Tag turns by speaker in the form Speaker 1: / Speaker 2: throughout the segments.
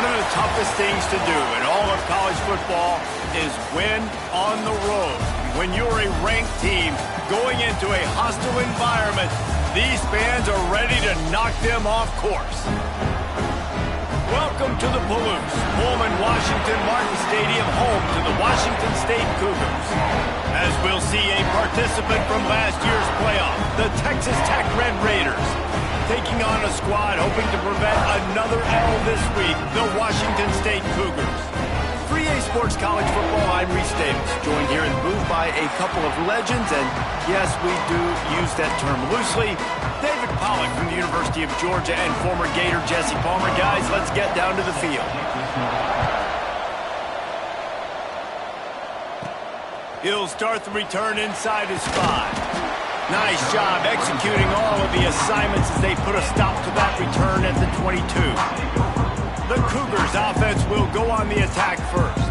Speaker 1: One of the toughest things to do in all of college football is win on the road. When you're a ranked team going into a hostile environment, these fans are ready to knock them off course. Welcome to the Palouse, Pullman Washington Martin Stadium, home to the Washington State Cougars. As we'll see a participant from last year's playoff, the Texas Tech Red Raiders, taking on a squad hoping to prevent another L this week, the Washington State Cougars. 3A Sports College Football, I'm Reese Davis, joined here in the booth by a couple of legends, and yes, we do use that term loosely. David Pollack from the University of Georgia and former Gator Jesse Palmer. Guys, let's get down to the field. He'll start the return inside his 5. Nice job executing all of the assignments as they put a stop to that return at the 22. The Cougars offense will go on the attack first.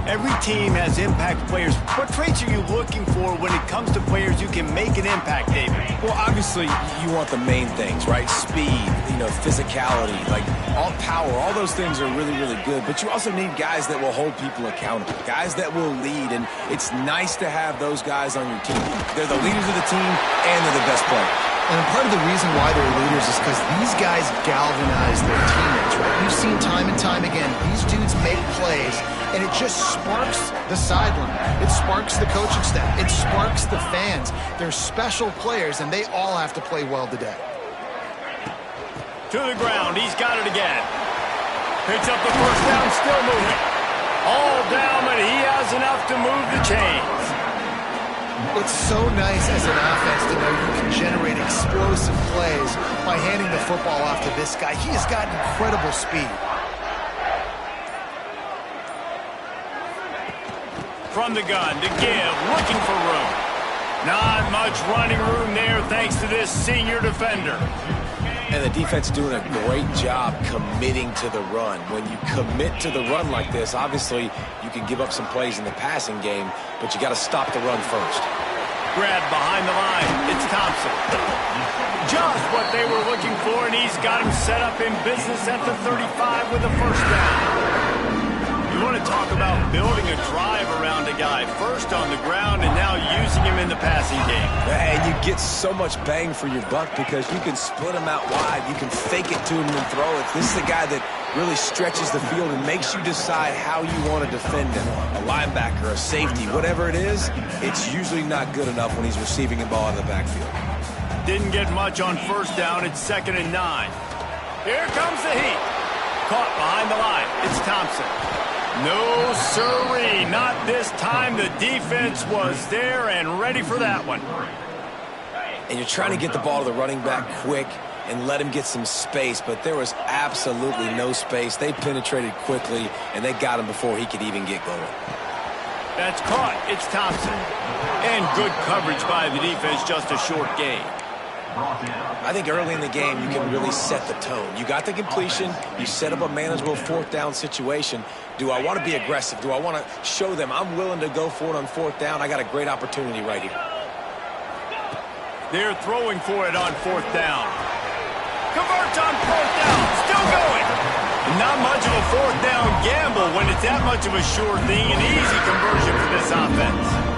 Speaker 1: Every team has impact players. What traits are you looking for when it comes to players who can make an impact, David?
Speaker 2: Well, obviously, you want the main things, right? Speed, physicality, like all power, all those things are really, really good. But you also need guys that will hold people accountable, guys that will lead. And it's nice to have those guys on your team. They're the leaders of the team, and they're the best players.
Speaker 3: And part of the reason why they're leaders is because these guys galvanize their teammates, right? You've seen time and time again, these dudes make plays, and it just sparks the sideline. It sparks the coaching staff. It sparks the fans. They're special players, and they all have to play well today.
Speaker 1: To the ground, he's got it again. Picks up the first down, still moving. All down, but he has enough to move the chains.
Speaker 3: It's so nice as an offense to know you can generate explosive plays by handing the football off to this guy. He has got incredible speed.
Speaker 1: From the gun to give, looking for room. Not much running room there thanks to this senior defender.
Speaker 2: And the defense doing a great job committing to the run. When you commit to the run like this, obviously you can give up some plays in the passing game, but you got to stop the run first.
Speaker 1: Grab behind the line. It's Thompson. Just what they were looking for, and he's got him set up in business at the 35 with a first down. You want to talk about building a drive around a guy. First on the ground and now using him in the passing game.
Speaker 2: And you get so much bang for your buck because you can split him out wide. You can fake it to him and throw it. This is a guy that really stretches the field and makes you decide how you want to defend him. A linebacker, a safety, whatever it is, it's usually not good enough when he's receiving a ball in the backfield.
Speaker 1: Didn't get much on first down. It's 2nd and 9. Here comes the heat. Caught behind the line. It's Thompson. No, sirree, not this time. The defense was there and ready for that one.
Speaker 2: And you're trying to get the ball to the running back quick and let him get some space, but there was absolutely no space. They penetrated quickly, and they got him before he could even get going.
Speaker 1: That's caught. It's Thompson. And good coverage by the defense, just a short gain.
Speaker 2: I think early in the game, you can really set the tone. You got the completion. You set up a manageable 4th down situation. Do I want to be aggressive? Do I want to show them I'm willing to go for it on 4th down? I got a great opportunity right here.
Speaker 1: They're throwing for it on 4th down. Converts on 4th down. Still going. Not much of a 4th down gamble when it's that much of a sure thing. An easy conversion for this offense.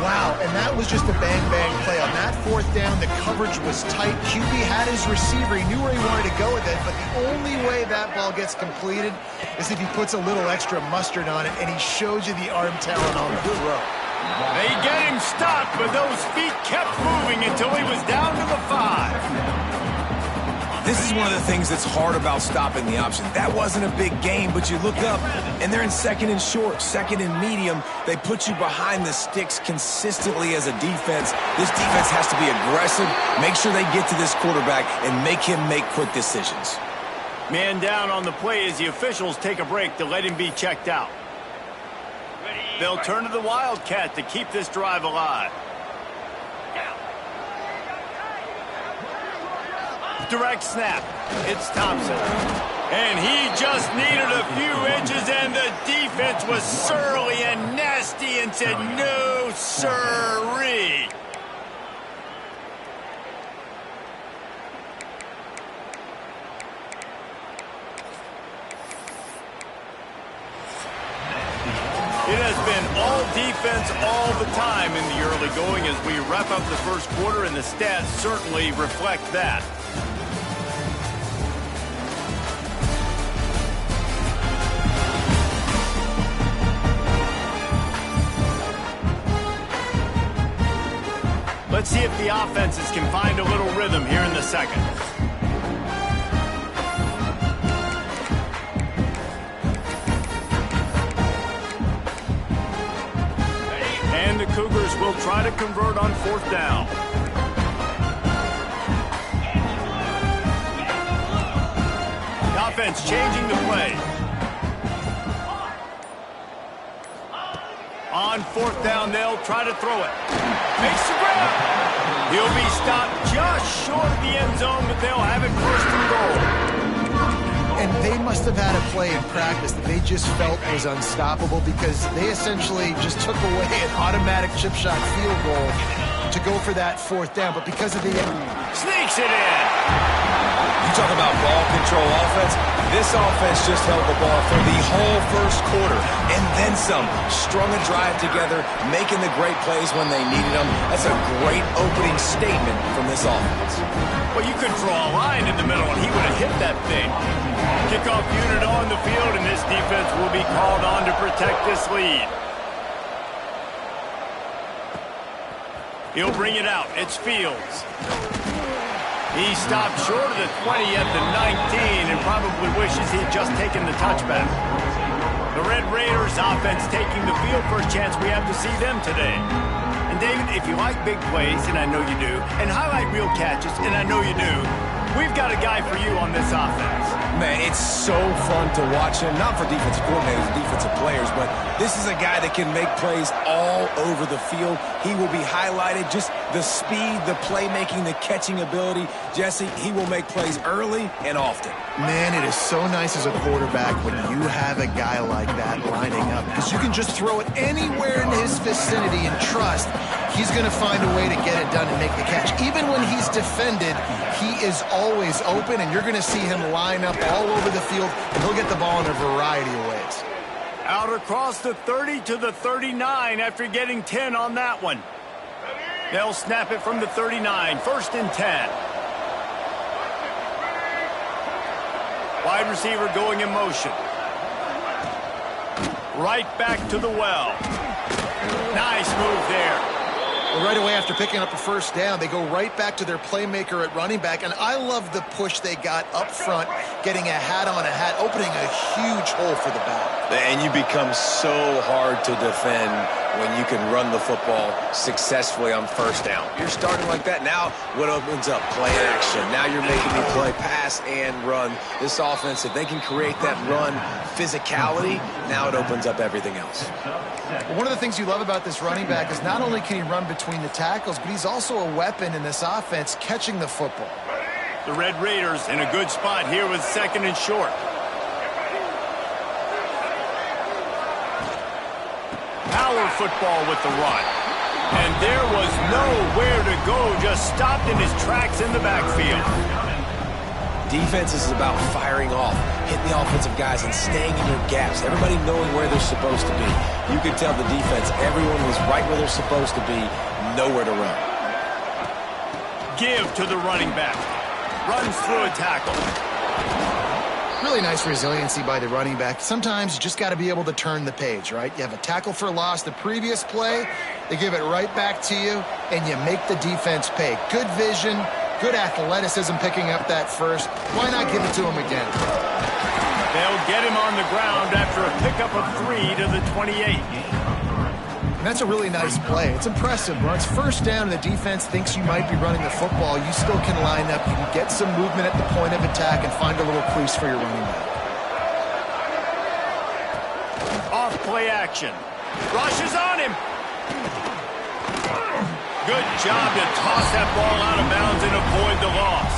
Speaker 3: Wow, and that was just a bang-bang play. On that 4th down, the coverage was tight. QB had his receiver. He knew where he wanted to go with it, but the only way that ball gets completed is if he puts a little extra mustard on it, and he shows you the arm talent on the throw.
Speaker 1: They get him stopped, but those feet kept moving until he was down to the 5.
Speaker 2: This is one of the things that's hard about stopping the option. That wasn't a big gain, but you look up, and they're in 2nd and short, 2nd and medium. They put you behind the sticks consistently as a defense. This defense has to be aggressive, make sure they get to this quarterback, and make him make quick decisions.
Speaker 1: Man down on the play as the officials take a break to let him be checked out. They'll turn to the Wildcat to keep this drive alive. Direct snap. It's Thompson. And he just needed a few inches, and the defense was surly and nasty and said, no, sirree. all defense all the time in the early going as we wrap up the first quarter, and the stats certainly reflect that. Let's see if the offenses can find a little rhythm here in the second. And the Cougars will try to convert on fourth down. The offense changing the play. On fourth down, they'll try to throw it. Makes the grab. He'll be stopped just short of the end zone, but they'll have it first and goal.
Speaker 3: And they must have had a play in practice that they just felt was unstoppable because they essentially just took away an automatic chip shot field goal to go for that fourth down. But because of the...
Speaker 1: Sneaks it in.
Speaker 2: You talk about ball control offense. This offense just held the ball for the whole first quarter and then some. Strung a drive together, making the great plays when they needed them. That's a great opening statement from this offense.
Speaker 1: Well, you could draw a line in the middle and he would have hit that thing. Kickoff unit on the field, and this defense will be called on to protect this lead. He'll bring it out. It's Fields. He stopped short of the 20 at the 19 and probably wishes he had just taken the touchback. The Red Raiders offense taking the field for a chance we have to see them today. And David, if you like big plays, and I know you do, and highlight real catches, and I know you do, we've got a guy for you on this offense.
Speaker 2: Man, it's so fun to watch him, not for defensive coordinators, defensive players, but this is a guy that can make plays all over the field. He will be highlighted, just the speed, the playmaking, the catching ability. Jesse, he will make plays early and often.
Speaker 3: Man, it is so nice as a quarterback when you have a guy like that lining up because you can just throw it anywhere in his vicinity and trust he's going to find a way to get it done and make the catch. Even when he's defended, he is always open, and you're going to see him line up all over the field, and he'll get the ball in a variety of ways.
Speaker 1: Out across the 30 to the 39 after getting 10 on that one. They'll snap it from the 39, first and 10. Wide receiver going in motion. Right back to the well. Nice move there.
Speaker 3: Well, right away after picking up a first down, they go right back to their playmaker at running back. And I love the push they got up front, getting a hat on a hat, opening a huge hole for the back.
Speaker 2: And you become so hard to defend when you can run the football successfully on first down. You're starting like that. Now what opens up? Play action. Now you're making me play pass and run. This offense, if they can create that run physicality, now it opens up everything else.
Speaker 3: Well, one of the things you love about this running back is not only can he run between the tackles, but he's also a weapon in this offense catching the football.
Speaker 1: The Red Raiders in a good spot here with second and short. Power football with the run. And there was nowhere to go, just stopped in his tracks in the backfield.
Speaker 2: Defense is about firing off, hitting the offensive guys and staying in your gaps. Everybody knowing where they're supposed to be. You can tell the defense, everyone was right where they're supposed to be, nowhere to run.
Speaker 1: Give to the running back. Runs through a tackle.
Speaker 3: Really nice resiliency by the running back. Sometimes you just got to be able to turn the page, right? You have a tackle for loss the previous play, they give it right back to you, and you make the defense pay. Good vision, good athleticism picking up that first. Why not give it to him again?
Speaker 1: They'll get him on the ground after a pickup of 3 to the 28.
Speaker 3: And that's a really nice play. It's impressive. When it's first down and the defense thinks you might be running the football, you still can line up. You can get some movement at the point of attack and find a little crease for your running back.
Speaker 1: Off play action. Rush is on him. Good job to toss that ball out of bounds and avoid the loss.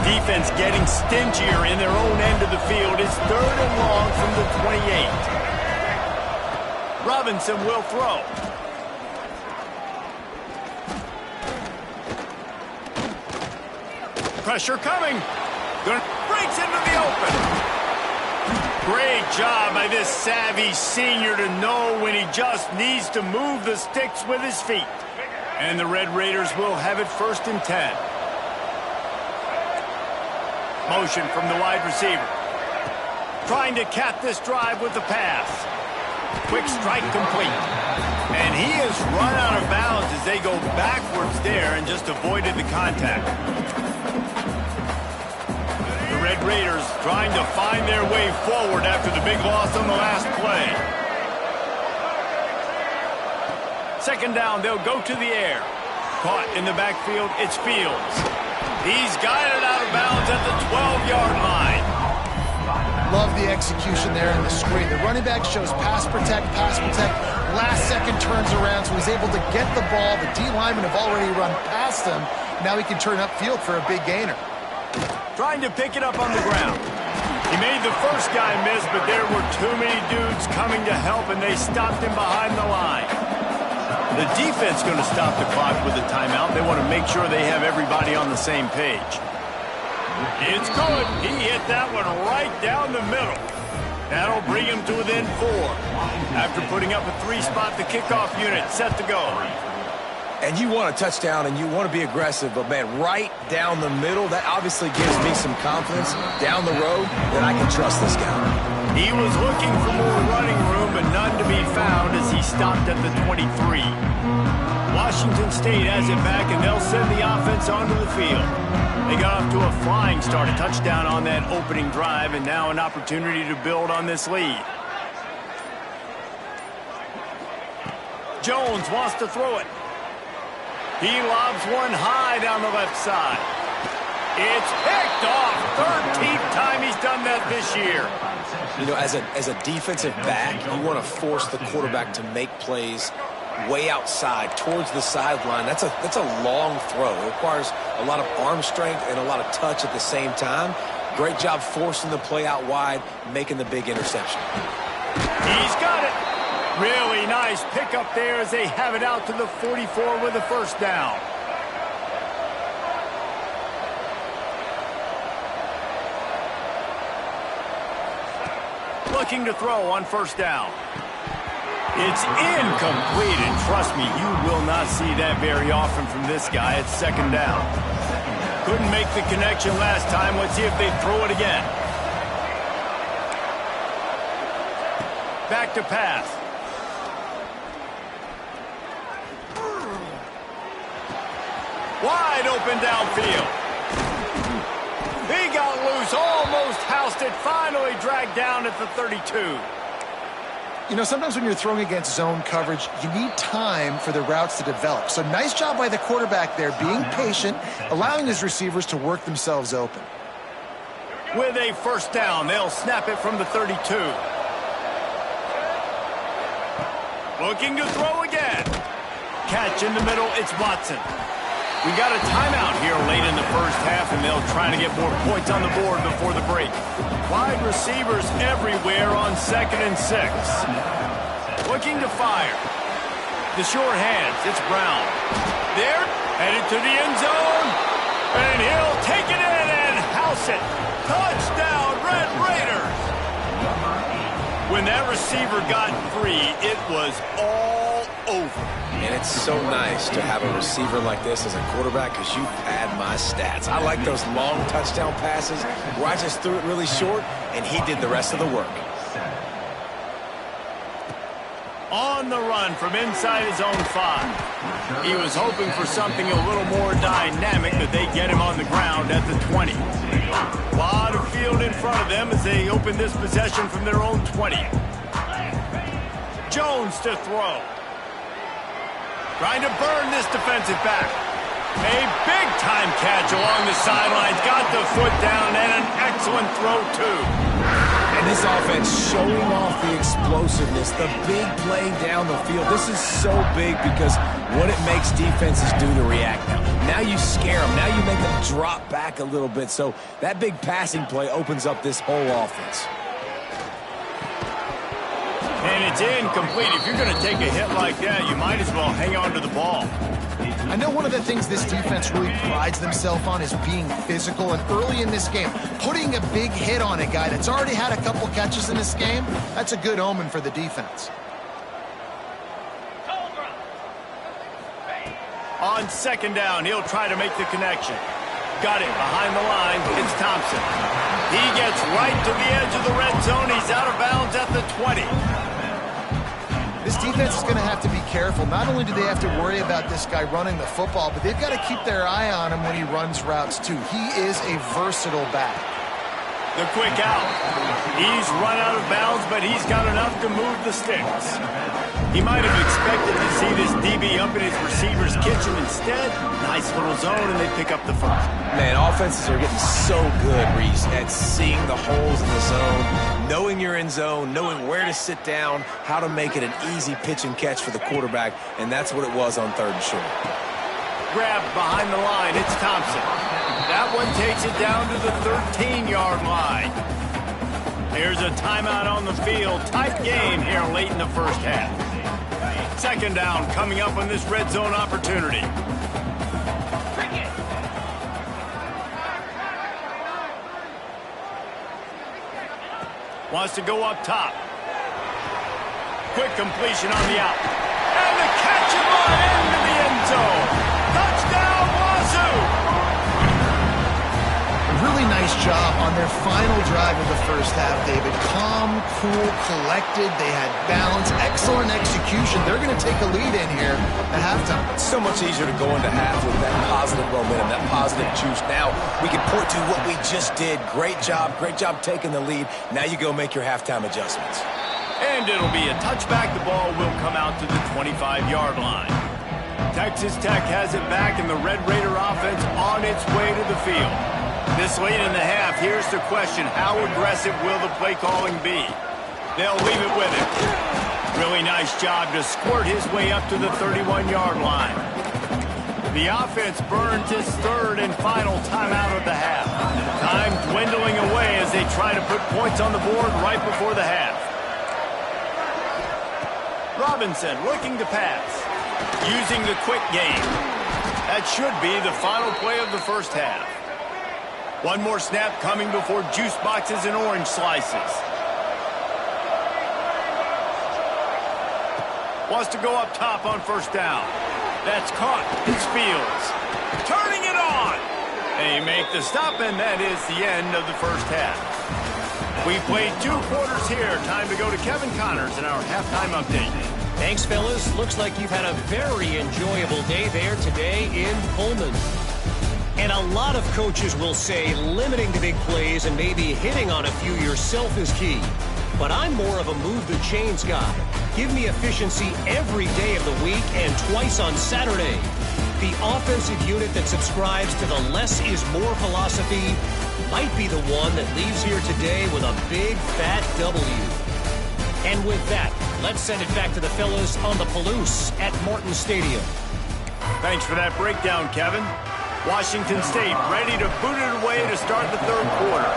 Speaker 1: Defense getting stingier in their own end of the field. It's 3rd and long from the 28. Robinson will throw. Pressure coming. Gonna bring breaks into the open. Great job by this savvy senior to know when he just needs to move the sticks with his feet. And the Red Raiders will have it 1st and 10. Motion from the wide receiver. Trying to cap this drive with the pass. Quick strike complete. And he has run out of bounds as they go backwards there and just avoided the contact. The Red Raiders trying to find their way forward after the big loss on the last play. 2nd down, they'll go to the air. Caught in the backfield, it's Fields. He's guided out of bounds at the 12-yard line.
Speaker 3: Love the execution there in the screen. The running back shows pass protect. Last second turns around, so he's able to get the ball. The D linemen have already run past him. Now he can turn upfield for a big gainer.
Speaker 1: Trying to pick it up on the ground. He made the first guy miss, but there were too many dudes coming to help, and they stopped him behind the line. The defense going to stop the clock with a timeout. They want to make sure they have everybody on the same page. It's good. He hit that one right down the middle. That'll bring him to within 4. After putting up a 3-spot, the kickoff unit set to go.
Speaker 2: And you want a touchdown and you want to be aggressive, but man, right down the middle, that obviously gives me some confidence down the road that I can trust this guy.
Speaker 1: He was looking for more running room, but none to be found as he stopped at the 23. Washington State has it back, and they'll send the offense onto the field. They got off to a flying start, a touchdown on that opening drive, and now an opportunity to build on this lead. Jones wants to throw it. He lobs one high down the left side. It's picked off. 13th time he's done that this year.
Speaker 2: You know, as a defensive back, you want to force the quarterback to make plays way outside towards the sideline. That's a long throw. It requires a lot of arm strength and a lot of touch at the same time. Great job forcing the play out wide, making the big interception.
Speaker 1: He's got it. Really nice pickup there as they have it out to the 44 with a 1st down. Looking to throw on 1st down. It's incomplete, and trust me, you will not see that very often from this guy. It's 2nd down. Couldn't make the connection last time. Let's see if they throw it again. Back to pass. Wide open downfield. He got loose, almost housed it, finally dragged down at the 32.
Speaker 3: You know, sometimes when you're throwing against zone coverage, you need time for the routes to develop. So nice job by the quarterback there, being patient, allowing his receivers to work themselves open.
Speaker 1: With a 1st down, they'll snap it from the 32. Looking to throw again. Catch in the middle, it's Watson. We got a timeout here late in the 1st half, and they'll try to get more points on the board before the break. Wide receivers everywhere on 2nd and 6. Looking to fire. The short hands, it's Brown. There, headed to the end zone, and he'll take it in and house it. Touchdown, Red Raiders! When that receiver got free, it was all over.
Speaker 2: And it's so nice to have a receiver like this as a quarterback because you pad my stats. I like those long touchdown passes where I just threw it really short and he did the rest of the work.
Speaker 1: On the run from inside his own 5. He was hoping for something a little more dynamic, but they get him on the ground at the 20. A lot of field in front of them as they open this possession from their own 20. Jones to throw. Trying to burn this defensive back. A big-time catch along the sidelines. Got the foot down and an excellent throw, too.
Speaker 2: And this offense showing off the explosiveness, the big play down the field. This is so big because what it makes defenses do to react now. Now you scare them. Now you make them drop back a little bit. So that big passing play opens up this whole offense.
Speaker 1: And it's incomplete. If you're going to take a hit like that, you might as well hang on to the ball.
Speaker 3: I know one of the things this defense really prides themselves on is being physical, and early in this game, putting a big hit on a guy that's already had a couple catches in this game, that's a good omen for the defense.
Speaker 1: On second down, he'll try to make the connection. Got it behind the line. It's Thompson. He gets right to the edge of the red zone. He's out of bounds at the 20.
Speaker 3: This defense is going to have to be careful. Not only do they have to worry about this guy running the football, but they've got to keep their eye on him when he runs routes too. He is a versatile back.
Speaker 1: The quick out. He's run out of bounds, but he's got enough to move the sticks. He might have expected to see this DB up in his receiver's kitchen. Instead, nice little zone, and they pick up the first.
Speaker 2: Man, offenses are getting so good, Reese, at seeing the holes in the zone, knowing you're in zone, knowing where to sit down, how to make it an easy pitch and catch for the quarterback, and that's what it was on 3rd and short.
Speaker 1: Grabbed behind the line, it's Thompson. That one takes it down to the 13-yard line. There's a timeout on the field. Tight game here late in the first half. Second down coming up on this red zone opportunity. Wants to go up top. Quick completion on the out. And the catch and run into the end zone. Touchdown, Wazoo!
Speaker 3: Really nice job on their final drive of the first half, David. Calm, cool, collected. They had balance, excellent execution. They're going to take a lead in here at halftime.
Speaker 2: It's so much easier to go into half with that positive momentum, that positive juice. Now we can point to what we just did. Great job taking the lead. Now you go make your halftime adjustments.
Speaker 1: And it'll be a touchback. The ball will come out to the 25-yard line. Texas Tech has it back, and the Red Raider offense on its way to the field. This late in the half, here's the question. How aggressive will the play calling be? They'll leave it with him. Really nice job to squirt his way up to the 31-yard line. The offense burns his 3rd and final timeout of the half. Time dwindling away as they try to put points on the board right before the half. Robinson looking to pass. Using the quick game. That should be the final play of the first half. One more snap coming before juice boxes and orange slices. Wants to go up top on first down. That's caught. It's Fields. Turning it on. They make the stop, and that is the end of the first half. We played 2 quarters here. Time to go to Kevin Connors in our halftime update.
Speaker 4: Thanks, fellas. Looks like you've had a very enjoyable day there today in Pullman. And a lot of coaches will say limiting the big plays and maybe hitting on a few yourself is key. But I'm more of a move the chains guy. Give me efficiency every day of the week and twice on Saturday. The offensive unit that subscribes to the less is more philosophy might be the one that leaves here today with a big fat W. And with that, let's send it back to the fellas on the Palouse at Martin Stadium.
Speaker 1: Thanks for that breakdown, Kevin. Washington State ready to boot it away to start the 3rd quarter.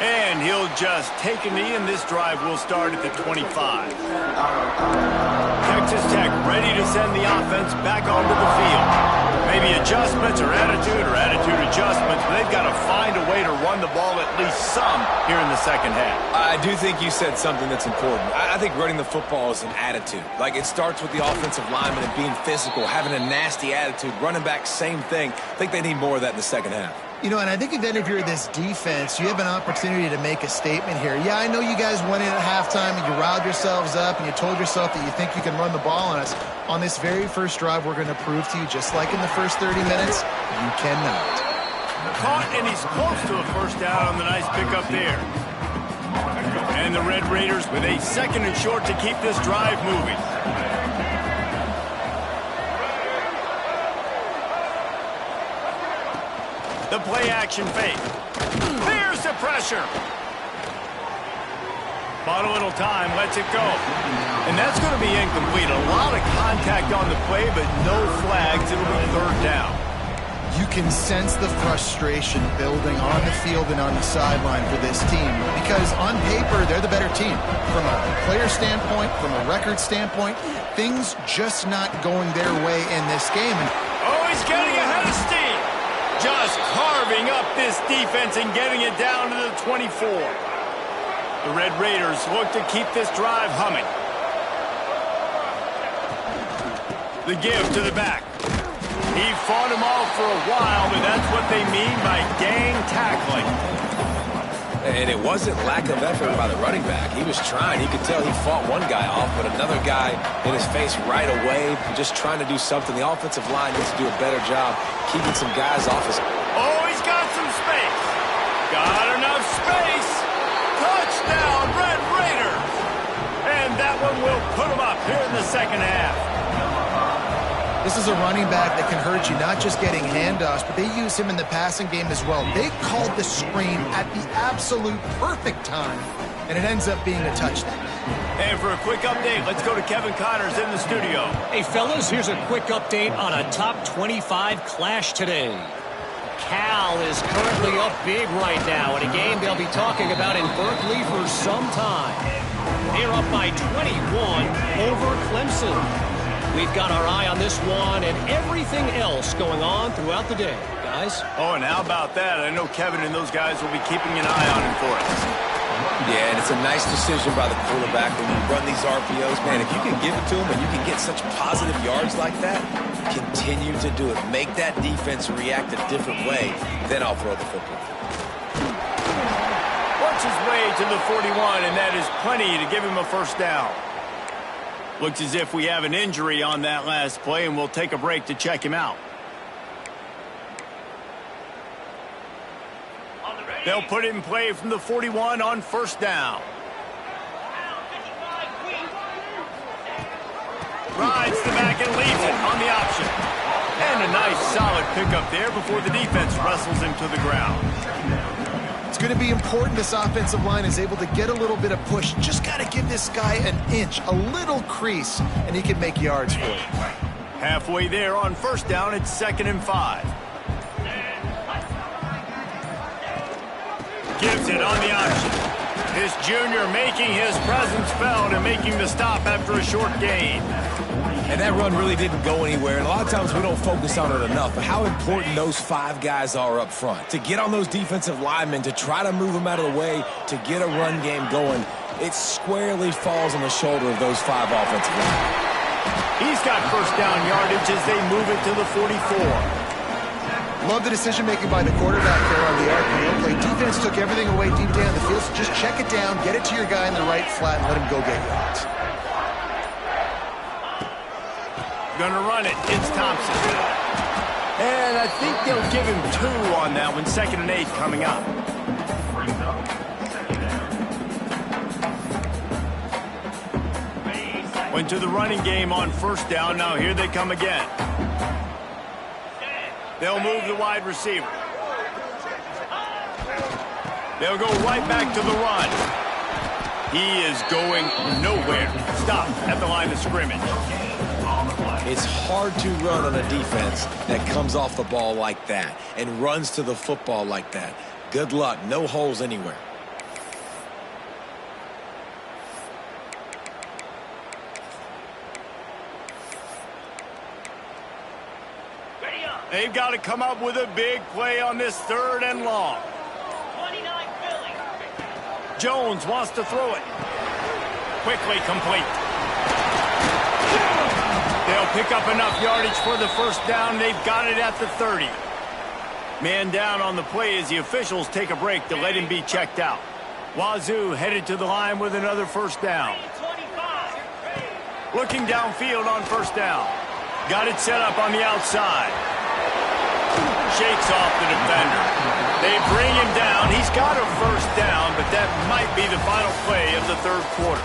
Speaker 1: And he'll just take a knee, and this drive will start at the 25. Texas Tech ready to send the offense back onto the field. Maybe adjustments or attitude adjustments, but they've got to find a way to run the ball at least some here in the second half.
Speaker 2: I do think you said something that's important. I think running the football is an attitude. Like, it starts with the offensive lineman and being physical, having a nasty attitude. Running back, same thing. I think they need more of that in the second half.
Speaker 3: You know, and I think then if you're this defense, you have an opportunity to make a statement here. Yeah, I know you guys went in at halftime and you riled yourselves up and you told yourself that you think you can run the ball on us. On this very first drive, we're going to prove to you, just like in the first 30 minutes, you cannot.
Speaker 1: Caught, and he's close to a first down on the nice pickup there. And the Red Raiders with a 2nd and short to keep this drive moving. The play action fake. There's the pressure. Bought a little time, lets it go. And that's going to be incomplete. A lot of contact on the play, but no flags. It'll be 3rd down.
Speaker 3: You can sense the frustration building on the field and on the sideline for this team because on paper, they're the better team. From a player standpoint, from a record standpoint, things just not going their way in this game.
Speaker 1: Oh, he's getting ahead of steam. Just carving up this defense and getting it down to the 24. The Red Raiders look to keep this drive humming. The give to the back. He fought him off for a while, but that's what they mean by gang tackling.
Speaker 2: And it wasn't lack of effort by the running back. He was trying. You could tell he fought one guy off, but another guy in his face right away, just trying to do something. The offensive line needs to do a better job keeping some guys off his...
Speaker 1: Oh, he's got some space. Got enough space. Touchdown, Red Raiders. And that one will put him up here in the second half.
Speaker 3: This is a running back that can hurt you, not just getting handoffs, but they use him in the passing game as well. They called the screen at the absolute perfect time, and it ends up being a touchdown.
Speaker 1: And for a quick update, let's go to Kevin Connors in the studio.
Speaker 4: Hey, fellas, here's a quick update on a top 25 clash today. Cal is currently up big right now in a game they'll be talking about in Berkeley for some time. They're up by 21 over Clemson. We've got our eye on this one and everything else going on throughout the day, guys.
Speaker 1: Oh, and how about that? I know Kevin and those guys will be keeping an eye on him for us.
Speaker 2: Yeah, and it's a nice decision by the quarterback when you run these RPOs. Man, if you can give it to him and you can get such positive yards like that, continue to do it. Make that defense react a different way, then I'll throw the football.
Speaker 1: Works his way to the 41, and that is plenty to give him a first down. Looks as if we have an injury on that last play, and we'll take a break to check him out. They'll put it in play from the 41 on first down. Rides the back and leaves it on the option. And a nice solid pickup there before the defense wrestles him to the ground.
Speaker 3: It's going to be important this offensive line is able to get a little bit of push. Just got to give this guy an inch, a little crease, and he can make yards for it.
Speaker 1: Halfway there on first down, it's 2nd and 5. Gives it on the option. This junior making his presence felt and making the stop after a short gain.
Speaker 2: And that run really didn't go anywhere, and a lot of times we don't focus on it enough, but how important those 5 guys are up front. To get on those defensive linemen, to try to move them out of the way, to get a run game going, it squarely falls on the shoulder of those 5 offensive linemen.
Speaker 1: He's got first down yardage as they move it to the 44.
Speaker 3: Love the decision-making by the quarterback there on the RPO play. Defense took everything away deep down the field, so just check it down, get it to your guy in the right flat, and let him go get yards.
Speaker 1: Gonna run it. It's Thompson. And I think they'll give him 2 on that one. 2nd and 8 coming up. Went to the running game on first down. Now here they come again. They'll move the wide receiver. They'll go right back to the run. He is going nowhere. Stop at the line of scrimmage.
Speaker 2: It's hard to run on a defense that comes off the ball like that and runs to the football like that. Good luck. No holes anywhere.
Speaker 1: They've got to come up with a big play on this 3rd and long. Jones wants to throw it. Quickly complete. They'll pick up enough yardage for the first down. They've got it at the 30. Man down on the play as the officials take a break to let him be checked out. Wazoo headed to the line with another first down. Looking downfield on first down. Got it set up on the outside. Shakes off the defender. They bring him down. He's got a first down, but that might be the final play of the 3rd quarter.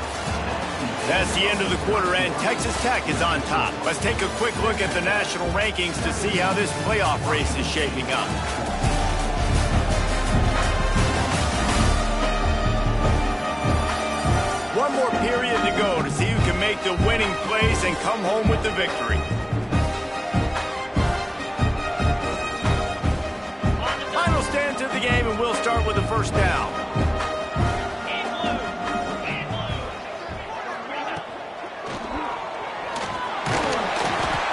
Speaker 1: That's the end of the quarter, and Texas Tech is on top. Let's take a quick look at the national rankings to see how this playoff race is shaping up. One more period to go to see who can make the winning plays and come home with the victory. the game, and we'll start with the first down.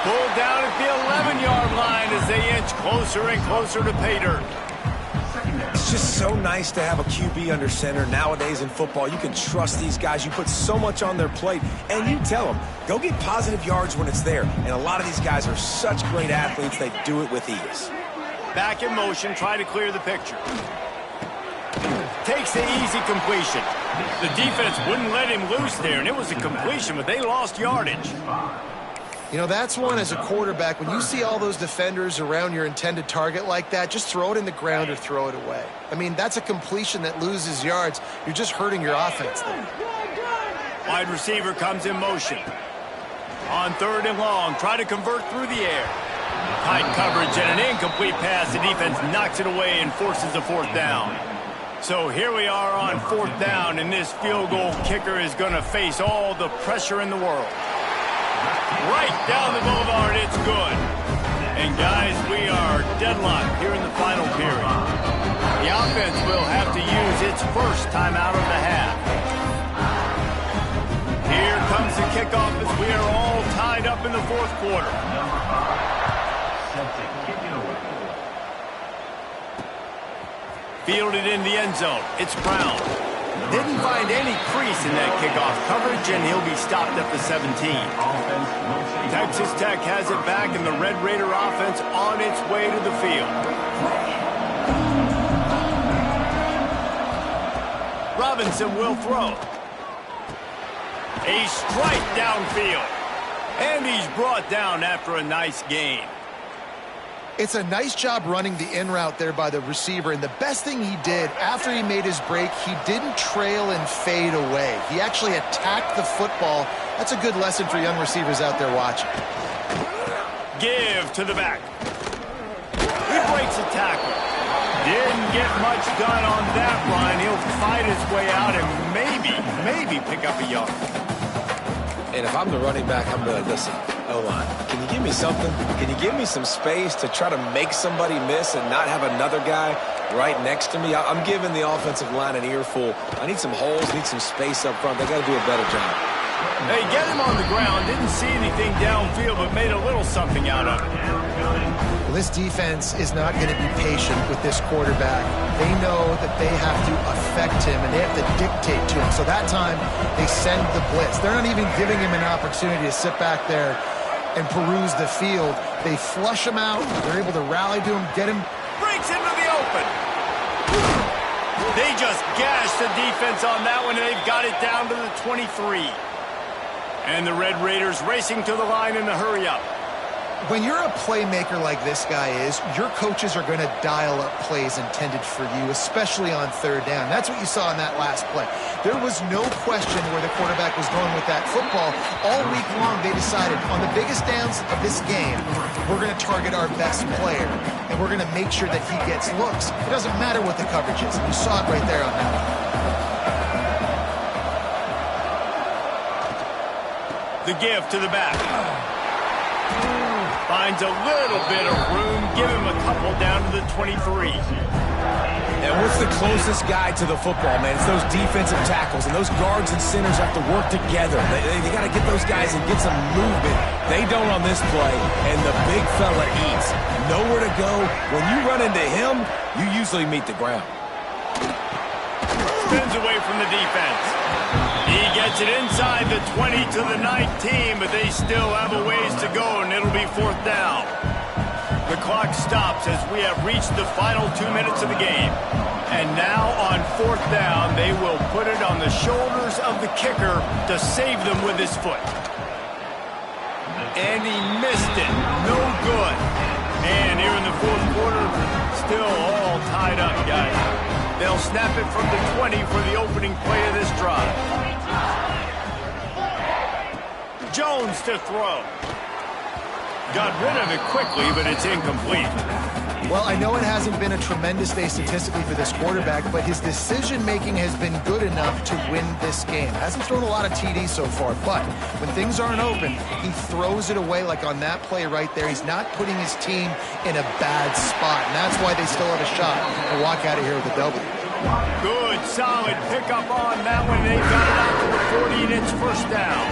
Speaker 1: Pulled down at the 11-yard line as they inch closer and closer to pay dirt.
Speaker 2: It's just so nice to have a QB under center. Nowadays in football, you can trust these guys. You put so much on their plate, and you tell them, go get positive yards when it's there. And a lot of these guys are such great athletes, they do it with ease.
Speaker 1: Back in motion, try to clear the picture. Takes the easy completion. The defense wouldn't let him loose there, and it was a completion, but they lost yardage.
Speaker 3: You know, that's one as a quarterback. When you see all those defenders around your intended target like that, just throw it in the ground or throw it away. I mean, that's a completion that loses yards. You're just hurting your offense there.
Speaker 1: Wide receiver comes in motion. On 3rd and long, try to convert through the air. Tight coverage and an incomplete pass. The defense knocks it away and forces a 4th down. So here we are on 4th down, and this field goal kicker is going to face all the pressure in the world. Right down the boulevard, it's good. And guys, we are deadlocked here in the final period. The offense will have to use its first timeout of the half. Here comes the kickoff as we are all tied up in the 4th quarter. Fielded in the end zone. It's Brown. Didn't find any crease in that kickoff coverage, and he'll be stopped at the 17. Texas Tech has it back, and the Red Raider offense on its way to the field. Robinson will throw. A strike downfield. And he's brought down after a nice gain.
Speaker 3: It's a nice job running the in route there by the receiver, and the best thing he did after he made his break, he didn't trail and fade away. He actually attacked the football. That's a good lesson for young receivers out there watching.
Speaker 1: Give to the back. He breaks a tackle. Didn't get much done on that run. He'll fight his way out and maybe pick up a yard.
Speaker 2: And if I'm the running back, I'm going to listen. O-line, can you give me something? Can you give me some space to try to make somebody miss and not have another guy right next to me? I'm giving the offensive line an earful. I need some holes, need some space up front. They got to do a better job.
Speaker 1: They get him on the ground, didn't see anything downfield, but made a little something out of it.
Speaker 3: Well, this defense is not going to be patient with this quarterback. They know that they have to affect him, and they have to dictate to him. So that time, they send the blitz. They're not even giving him an opportunity to sit back there and peruse the field. They flush him out. They're able to rally to him, get him.
Speaker 1: Breaks into the open. They just gashed the defense on that one, and they've got it down to the 23. And the Red Raiders racing to the line in a hurry-up.
Speaker 3: When you're a playmaker like this guy is, your coaches are going to dial up plays intended for you, especially on 3rd down. That's what you saw in that last play. There was no question where the quarterback was going with that football. All week long, they decided on the biggest downs of this game, we're going to target our best player, and we're going to make sure that he gets looks. It doesn't matter what the coverage is. You saw it right there on that one.
Speaker 1: The give to the back. Finds a little bit of room. Give him a couple down to the 23.
Speaker 2: And what's the closest guy to the football, man? It's those defensive tackles, and those guards and centers have to work together. They got to get those guys and get some movement. They don't on this play, and the big fella eats. Nowhere to go. When you run into him, you usually meet the ground.
Speaker 1: Spins away from the defense. He gets it inside the 20 to the 19, but they still have a ways to go, and it'll be 4th down. The clock stops as we have reached the final 2 minutes of the game. And now on 4th down, they will put it on the shoulders of the kicker to save them with his foot. And he missed it. No good. And here in the 4th quarter, still all tied up, guys. They'll snap it from the 20 for the opening play of this drive. Jones to throw. Got rid of it quickly, but it's incomplete.
Speaker 3: Well, I know it hasn't been a tremendous day statistically for this quarterback, but his decision-making has been good enough to win this game. Hasn't thrown a lot of TDs so far, but when things aren't open, he throws it away like on that play right there. He's not putting his team in a bad spot, and that's why they still have a shot to walk out of here with a W.
Speaker 1: Good, solid pickup on that one. They got it out to the 40, and it's first down.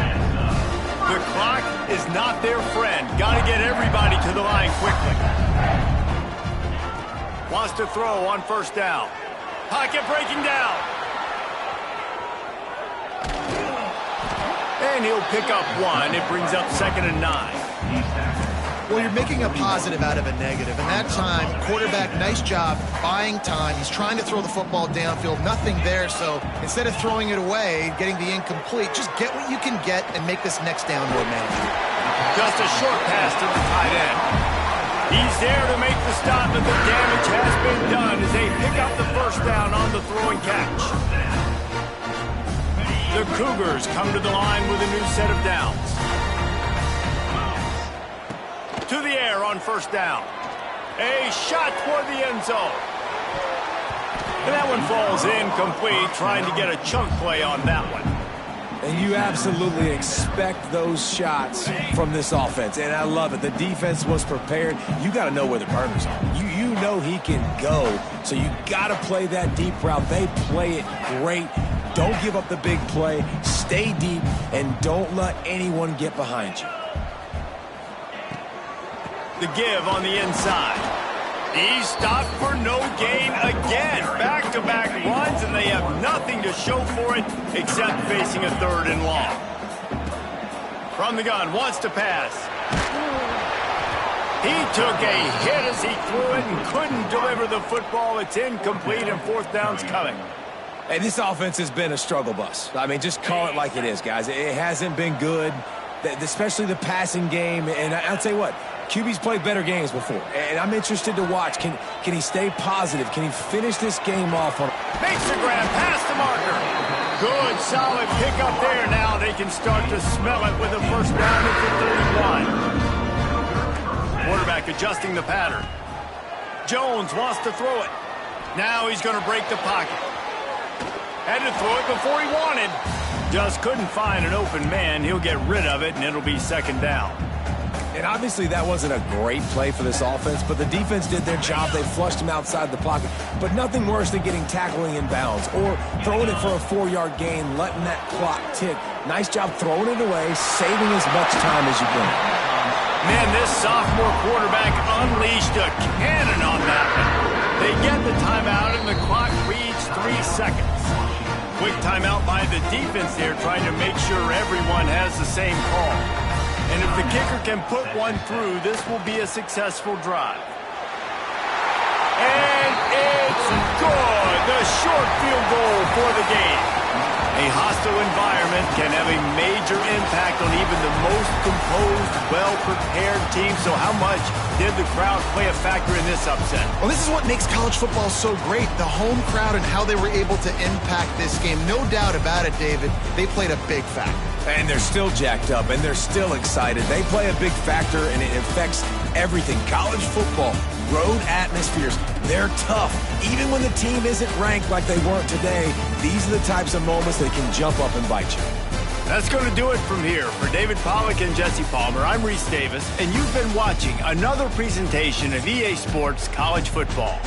Speaker 1: The clock is not their friend. Got to get everybody to the line quickly. Wants to throw on first down. Pocket breaking down. And he'll pick up one. It brings up 2nd and 9.
Speaker 3: Well, you're making a positive out of a negative. And that time, quarterback, nice job buying time. He's trying to throw the football downfield. Nothing there. So instead of throwing it away, getting the incomplete, just get what you can get and make this next down more manageable.
Speaker 1: Just a short pass to the tight end. He's there to make the stop, but the damage has been done as they pick up the first down on the throwing catch. The Cougars come to the line with a new set of downs. To the air on first down. A shot toward the end zone. And that one falls incomplete, trying to get a chunk play on that one.
Speaker 2: And you absolutely expect those shots from this offense, and I love it. The defense was prepared. You got to know where the burners are. You know he can go, so you got to play that deep route. They play it great. Don't give up the big play. Stay deep, and don't let anyone get behind you.
Speaker 1: The give on the inside. He's stopped for no gain again. Back-to-back runs, and they have nothing to show for it except facing a 3rd and long. From the gun, wants to pass. He took a hit as he threw it and couldn't deliver the football. It's incomplete, and 4th down's coming.
Speaker 2: Hey, this offense has been a struggle bus. I mean, just call it like it is, guys. It hasn't been good, especially the passing game. And I'll tell you what, QB's played better games before, and I'm interested to watch. Can he stay positive? Can he finish this game off on...
Speaker 1: Makes the grab past the marker. Good, solid pickup there. Now they can start to smell it with a first down at the 31. Quarterback adjusting the pattern. Jones wants to throw it. Now he's going to break the pocket. Had to throw it before he wanted. Just couldn't find an open man. He'll get rid of it, and it'll be 2nd down.
Speaker 2: And obviously that wasn't a great play for this offense, but the defense did their job. They flushed him outside the pocket. But nothing worse than getting tackling in bounds or throwing it for a 4-yard gain, letting that clock tick. Nice job throwing it away, saving as much time as you can.
Speaker 1: Man, this sophomore quarterback unleashed a cannon on that one. They get the timeout, and the clock reads 3 seconds. Quick timeout by the defense there, trying to make sure everyone has the same call. And if the kicker can put one through, this will be a successful drive. And it's good! The short field goal for the game. A hostile environment can have a major impact on even the most composed, well-prepared team. So how much did the crowd play a factor in this upset?
Speaker 3: Well, this is what makes college football so great, the home crowd and how they were able to impact this game. No doubt about it, David, they played a big factor.
Speaker 2: And they're still jacked up, and they're still excited. They play a big factor, and it affects everything. College football, road atmospheres, they're tough. Even when the team isn't ranked like they weren't today, these are the types of moments that can jump up and bite you.
Speaker 1: That's going to do it from here. For David Pollack and Jesse Palmer, I'm Reese Davis, and you've been watching another presentation of EA Sports College Football.